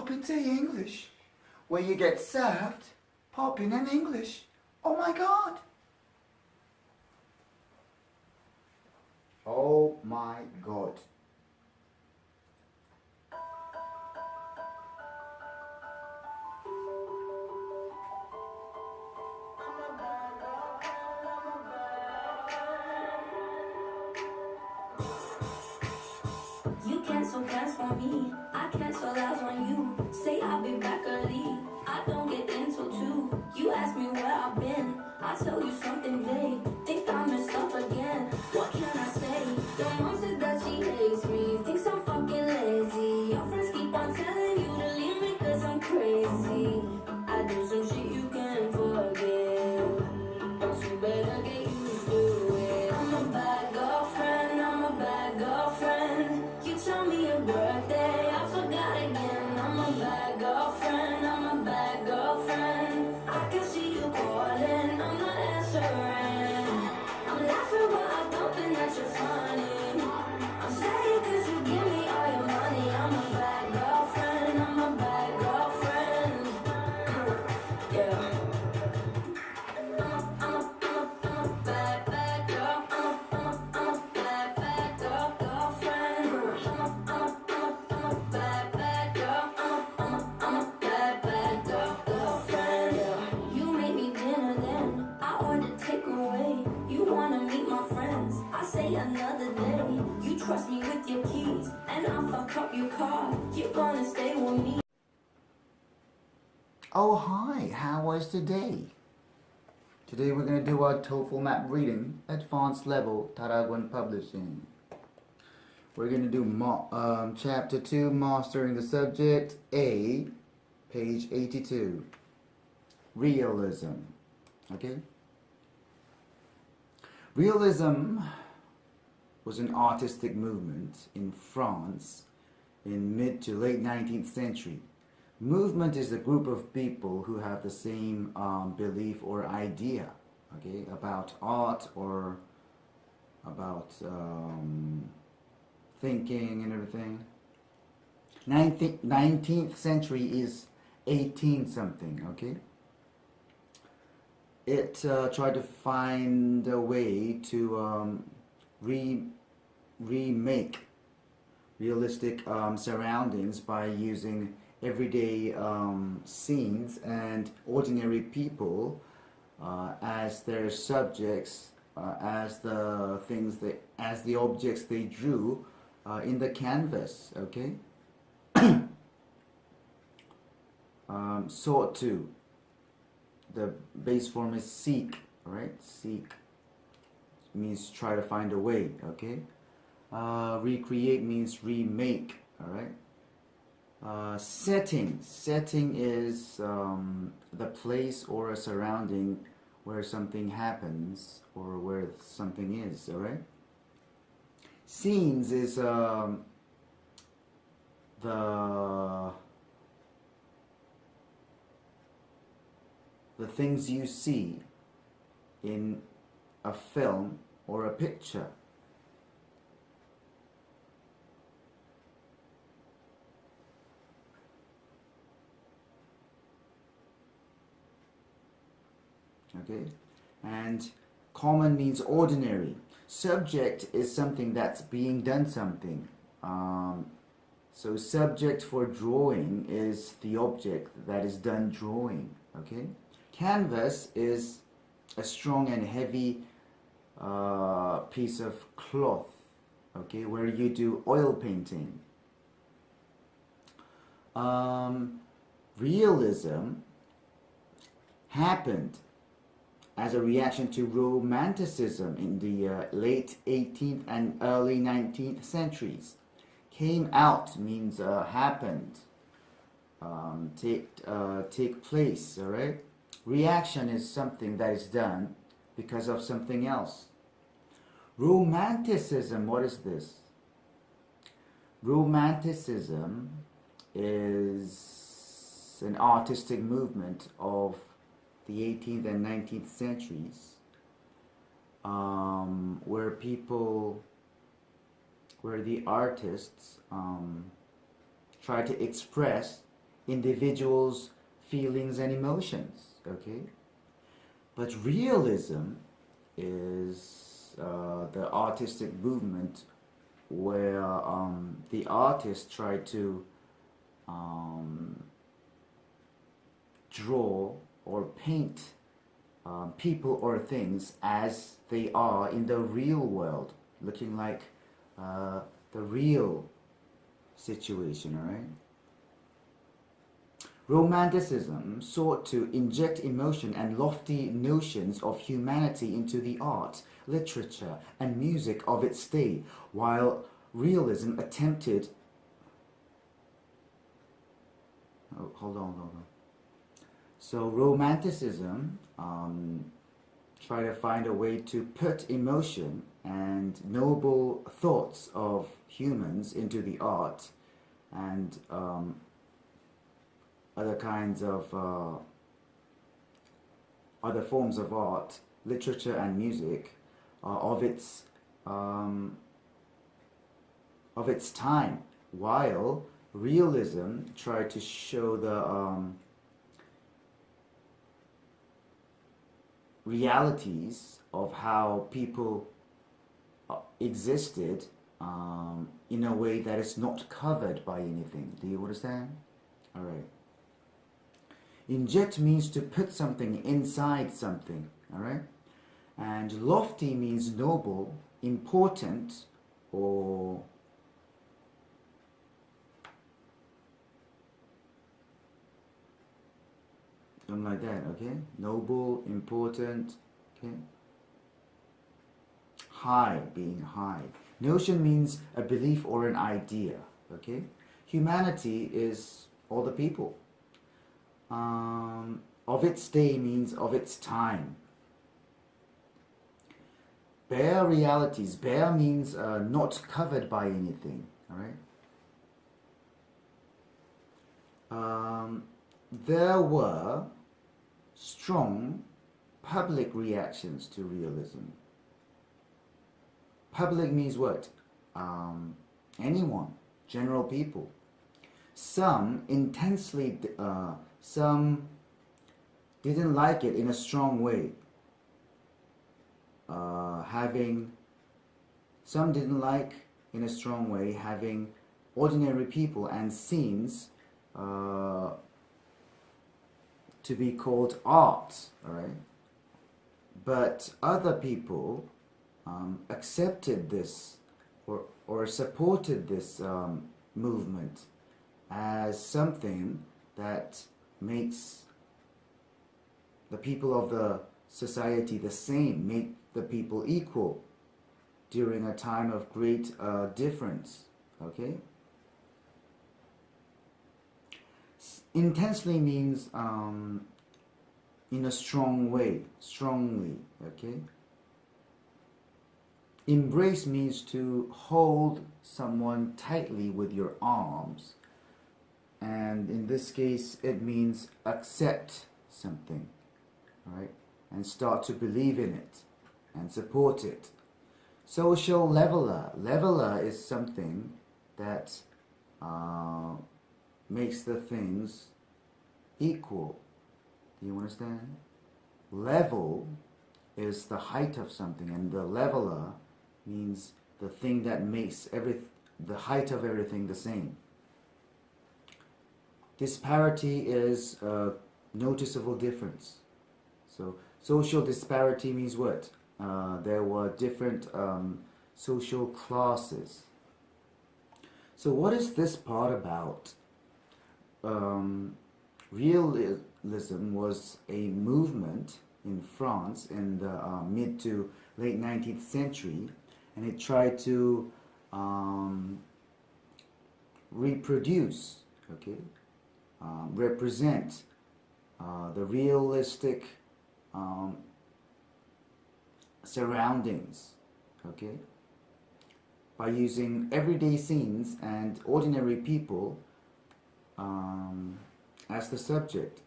Popping tea English, where you get served popping in English. Oh my God. Oh my God. You cancel plans for me, I cancel out on you. Say I'll be back early, I don't get in till 2. You ask me where I've been, I tell you something vague. Think I messed up again, what can I say? Your mom said that she hates me, thinks I'm fucking lazy. Your friends keep on telling you to leave me cause I'm crazy. I do some shit you can't forgive, but you better get used to it. I'm a bad girlfriend, I'm a bad girlfriend. You tell me your birthday, I forgot again. I'm a bad girlfriend, I'm a bad girlfriend. I can see you calling, I'm not answering. I'm laughing but I don't think that you're funny. I'm sad cause you give me all your money. I'm a bad girlfriend, I'm a bad girlfriend. Yeah. I'm a bad girl. I'm a bad girlfriend. I'm a bad girl. I'm a bad girlfriend. Yeah. You made me dinner then, I ordered takeaway. You wanna meet my friends, I say another day. You trust me with your keys, and I fuck up your car. You're gonna stay with me. Oh hi, how was today? Today we're going to do our TOEFL map reading, advanced level, Tarragon Publishing. We're going to do chapter 2, mastering the subject, A, page 82, Realism. Okay? Realism was an artistic movement in France in mid to late 19th century. Movement is a group of people who have the same belief or idea, okay, about art or about thinking and everything. 19th century is 18 something, okay? It tried to find a way to remake realistic surroundings by using everyday scenes and ordinary people as their subjects, as the objects they drew in the canvas. Okay. Sought to. The base form is seek. Right. Seek means try to find a way. Okay. Recreate means remake. All right. Setting is the place or a surrounding where something happens or where something is. All right. Scenes is the things you see in a film or a picture. Okay, and common means ordinary. Subject is something that's being done something. So subject for drawing is the object that is done drawing. Okay, canvas is a strong and heavy piece of cloth. Okay, where you do oil painting. Realism happened as a reaction to Romanticism in the late 18th and early 19th centuries. Came out means happened, take place, all right? Reaction is something that is done because of something else. Romanticism, what is this? Romanticism is an artistic movement of the 18th and 19th centuries, where the artists try to express individuals' feelings and emotions. Okay, but realism is the artistic movement where the artists try to draw or paint people or things as they are in the real world, looking like the real situation, all right? Romanticism sought to inject emotion and lofty notions of humanity into the art, literature, and music of its day, while realism attempted. Oh, hold on. So, Romanticism tried to find a way to put emotion and noble thoughts of humans into the art, and other kinds of other forms of art, literature and music of its time, while realism tried to show the realities of how people existed in a way that is not covered by anything. Do you understand? All right. Inject means to put something inside something, all right? And lofty means noble, important, or something like that, okay? Noble, important, okay? High, being high. Notion means a belief or an idea, okay? Humanity is all the people. Of its day means of its time. Bare realities. Bare means not covered by anything. All right. There were strong public reactions to realism. Public means what? Anyone, general people. Some intensely. Some didn't like it in a strong way. Some didn't like in a strong way having ordinary people and scenes to be called art, all right? But other people accepted this or supported this movement as something that makes the people of the society the same, make the people equal during a time of great difference, okay? Intensely means in a strong way, strongly, okay? Embrace means to hold someone tightly with your arms. And in this case, it means accept something, right? And start to believe in it and support it. Social leveler. Leveler is something that makes the things equal. Do you understand? Level is the height of something, and the leveler means the thing that makes the height of everything the same. Disparity is a noticeable difference. So social disparity means what? There were different social classes. So what is this part about? Realism was a movement in France in the mid to late 19th century, and it tried to reproduce, okay, represent the realistic surroundings, okay, by using everyday scenes and ordinary people as the subject.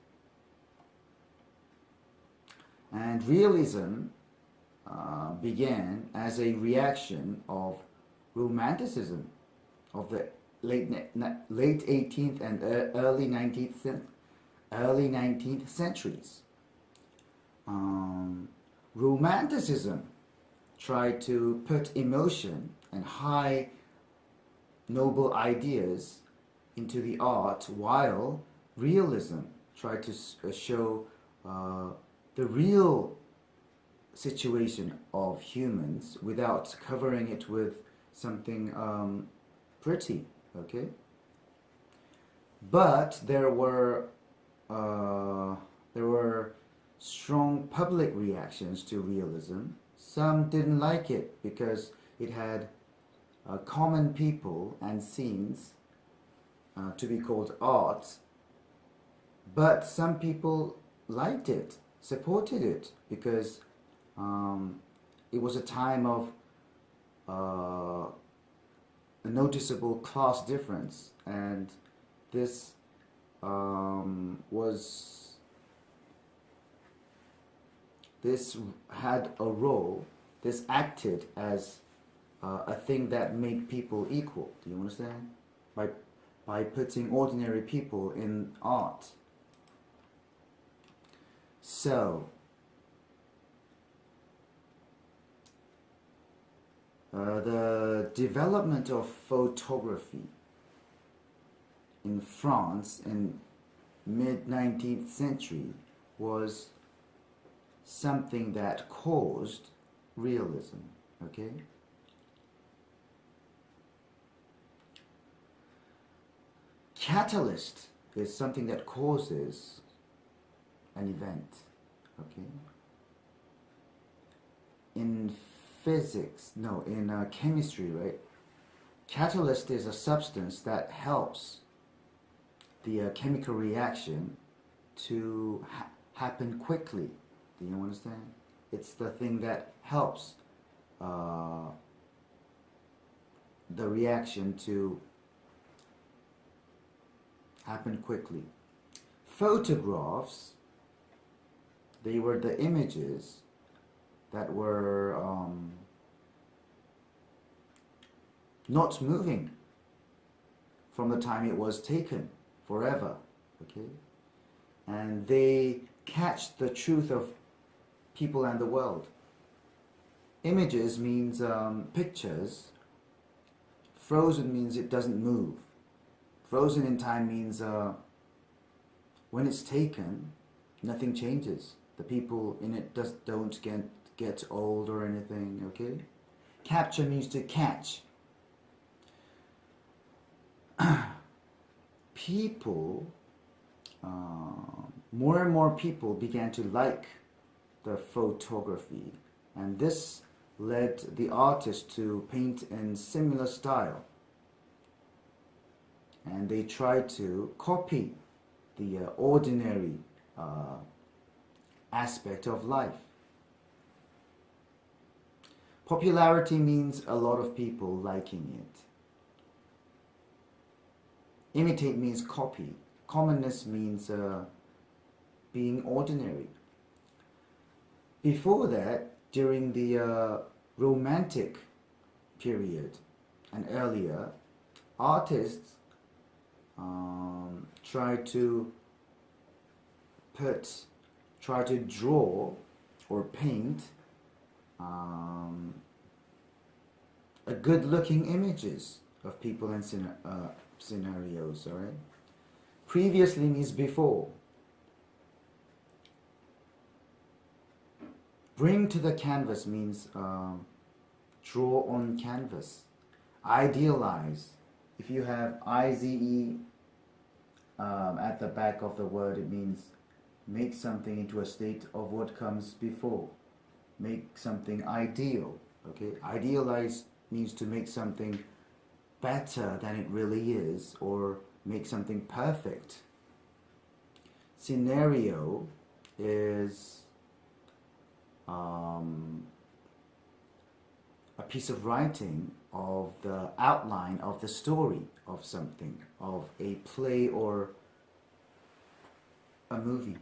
And realism began as a reaction of romanticism, of the late 18th and early 19th centuries. Romanticism tried to put emotion and high noble ideas into the art, while realism tried to show the real situation of humans without covering it with something pretty, okay? But there were strong public reactions to realism. Some didn't like it because it had common people and scenes to be called art, but some people liked it, supported it, because it was a time of a noticeable class difference, and this had a role. This acted as a thing that made people equal. Do you understand? By putting ordinary people in art. So, the development of photography in France in mid-19th century was something that caused realism, okay? Catalyst is something that causes an event, okay? In chemistry, right? Catalyst is a substance that helps the chemical reaction to happen quickly. Do you understand? It's the thing that helps the reaction to happen quickly. Photographs, they were the images that were not moving from the time it was taken, forever, okay? And they catch the truth of people and the world. Images means pictures. Frozen means it doesn't move. Frozen in time means when it's taken, nothing changes. The people in it don't get old or anything, okay? Capture means to catch. People, more and more people began to like the photography, and this led the artist to paint in similar style, and they tried to copy the ordinary aspect of life. Popularity means a lot of people liking it. Imitate means copy. Commonness means being ordinary. Before that, during the Romantic period and earlier, artists try to draw or paint a good-looking images of people and scenarios, all right? Previously means before. Bring to the canvas means draw on canvas. Idealize. If you have IZE at the back of the word, it means make something into a state of what comes before. Make something ideal. Okay? Idealize means to make something better than it really is, or make something perfect. Scenario is a piece of writing of the outline of the story of something, of a play or a movie.